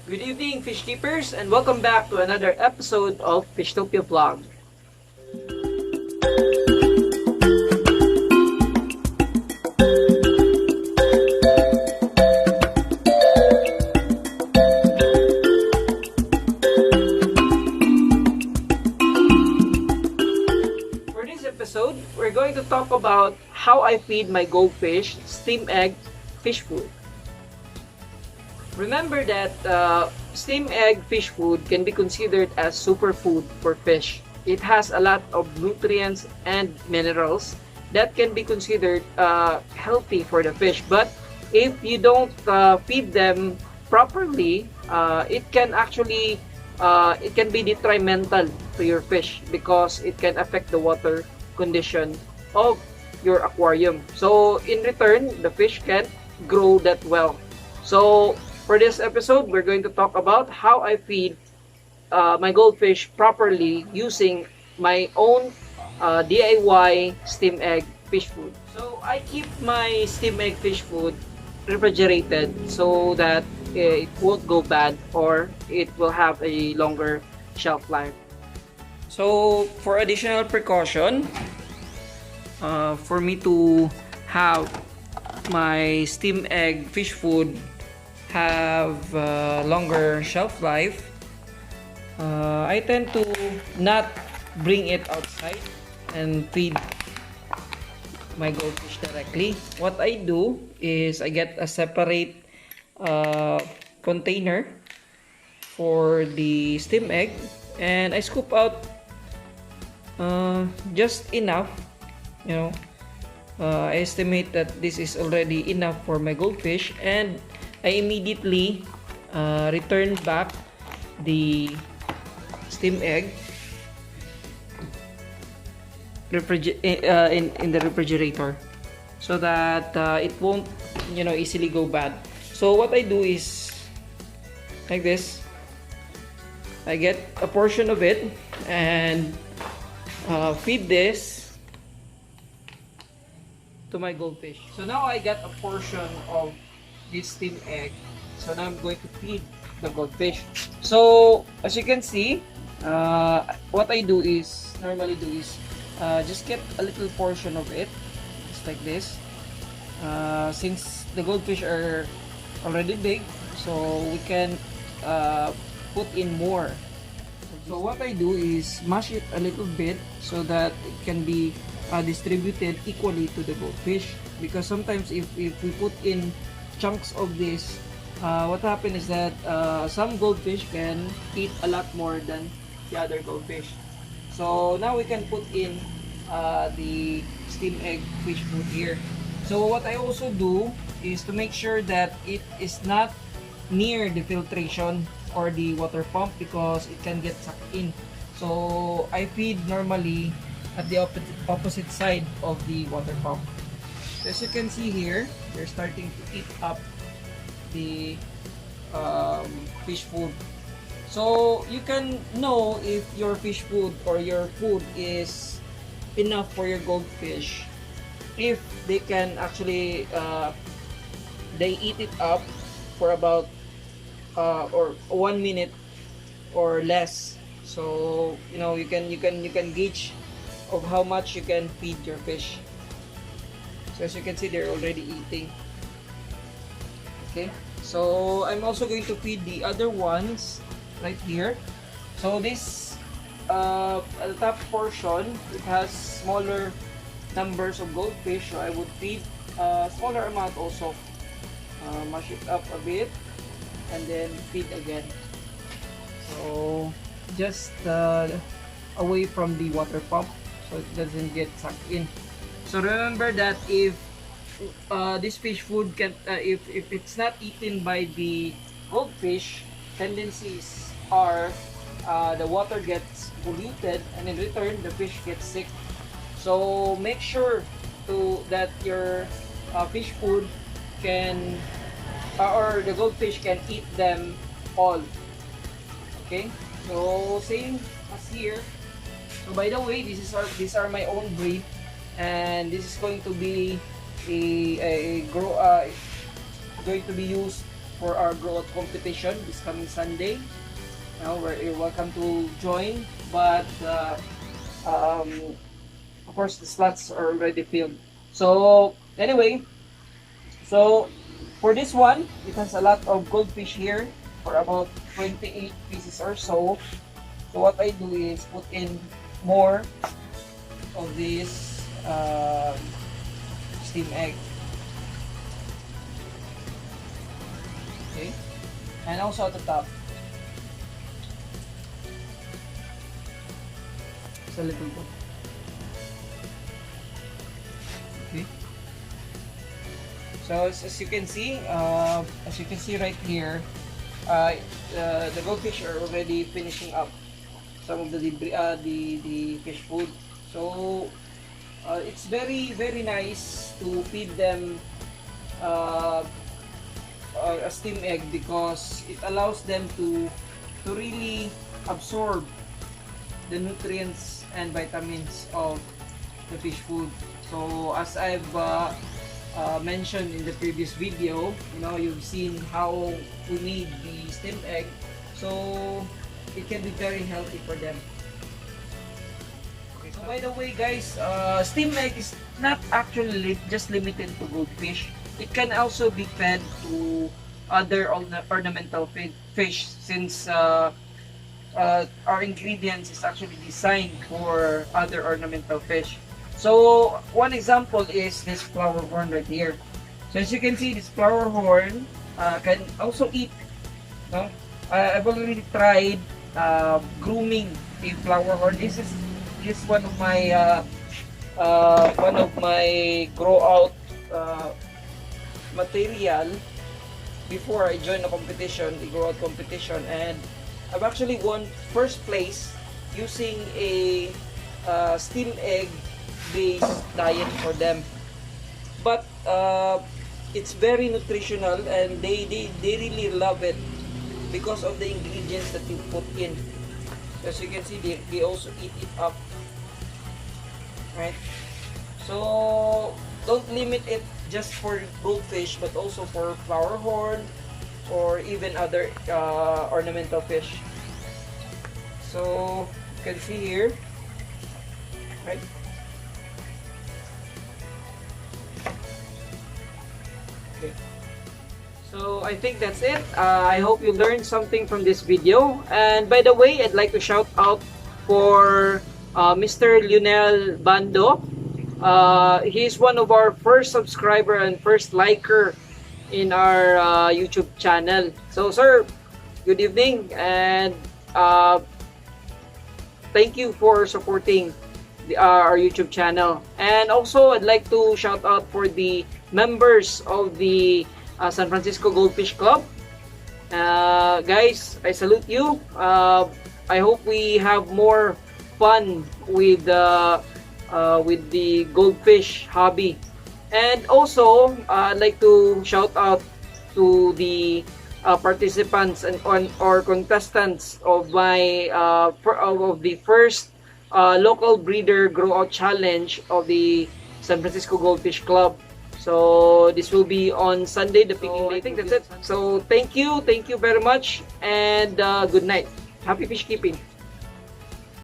Good evening, fish keepers, and welcome back to another episode of Fishtopia Vlog. For this episode, we're going to talk about how I feed my goldfish steam egg fish food. Remember that steam egg fish food can be considered as superfood for fish. It has a lot of nutrients and minerals that can be considered healthy for the fish. But if you don't feed them properly, it can be detrimental to your fish because it can affect the water condition of your aquarium. So in return, the fish can't grow that well. So for this episode, we're going to talk about how I feed my goldfish properly using my own DIY steam egg fish food. So I keep my steam egg fish food refrigerated so that it won't go bad or it will have a longer shelf life. So for additional precaution, for me to have my steam egg fish food have longer shelf life, I tend to not bring it outside and feed my goldfish directly. What I do is I get a separate container for the steam egg and I scoop out just enough, you know. I estimate that this is already enough for my goldfish, and I immediately return back the steam egg in the refrigerator so that it won't, easily go bad. So what I do is like this. I get a portion of it and feed this to my goldfish. So now I get a portion of this steam egg. So now I'm going to feed the goldfish. So as you can see, what I normally do is just get a little portion of it, just like this. Since the goldfish are already big, so we can put in more. So what I do is mash it a little bit so that it can be distributed equally to the goldfish. Because sometimes if we put in chunks of this, what happens is that some goldfish can eat a lot more than the other goldfish. So now we can put in the steam egg fish food here. So what I also do is to make sure that it is not near the filtration or the water pump because it can get sucked in. So I feed normally at the opposite side of the water pump. So as you can see here, they're starting to eat up the fish food. So you can know if your fish food or your food is enough for your goldfish if they can actually they eat it up for about or 1 minute or less. So you can gauge of how much you can feed your fish. So as you can see, they're already eating. Okay, so I'm also going to feed the other ones right here. So this at the top portion, it has smaller numbers of goldfish, so I would feed a smaller amount also. Mash it up a bit and then feed again. So just away from the water pump so it doesn't get sucked in. So remember that if this fish food can if it's not eaten by the goldfish, tendencies are the water gets polluted and in return the fish gets sick. So make sure that your fish food can or the goldfish can eat them all. Okay, so same as here. So by the way, these are my own breed, and this is going to be going to be used for our grow out competition this coming Sunday. Now, you're welcome to join, but of course the slots are already filled. So anyway, so for this one, it has a lot of goldfish here for about 28 pieces or so. So what I do is put in more of this steam egg. Okay, and also at the top, just a little bit. Okay. So as you can see, right here, the goldfish are already finishing up some of the debris, the fish food. So it's very nice to feed them a steam egg because it allows them to really absorb the nutrients and vitamins of the fish food. So as I've mentioned in the previous video, you've seen how we made the steam egg, so it can be very healthy for them. Okay, so by the way guys, steam egg is not actually just limited to goldfish. It can also be fed to other ornamental fish, since our ingredients is actually designed for other ornamental fish. So one example is this flower horn right here. So as you can see, this flower horn can also eat. No? I've already tried grooming a flower horn. This is one of my grow out material before I joined the competition, the grow out competition, and I've actually won first place using a steam egg based diet for them. But it's very nutritional, and they really love it because of the ingredients that you put in. As you can see, they also eat it up, right? So don't limit it just for goldfish, but also for flower horn or even other ornamental fish. So you can see here, right? Okay. So I think that's it. I hope you learned something from this video. And by the way, I'd like to shout out for Mr. Lionel Bando. He's one of our first subscriber and first liker in our YouTube channel. So sir, good evening, and thank you for supporting our YouTube channel. And also I'd like to shout out for the members of the San Francisco Goldfish Club. Guys, I salute you. I hope we have more fun with the goldfish hobby. And also I'd like to shout out to the participants and or contestants of my of the first local breeder grow out challenge of the San Francisco Goldfish Club. So this will be on Sunday, the picking date. I think that's it. So thank you very much, and good night. Happy fish keeping.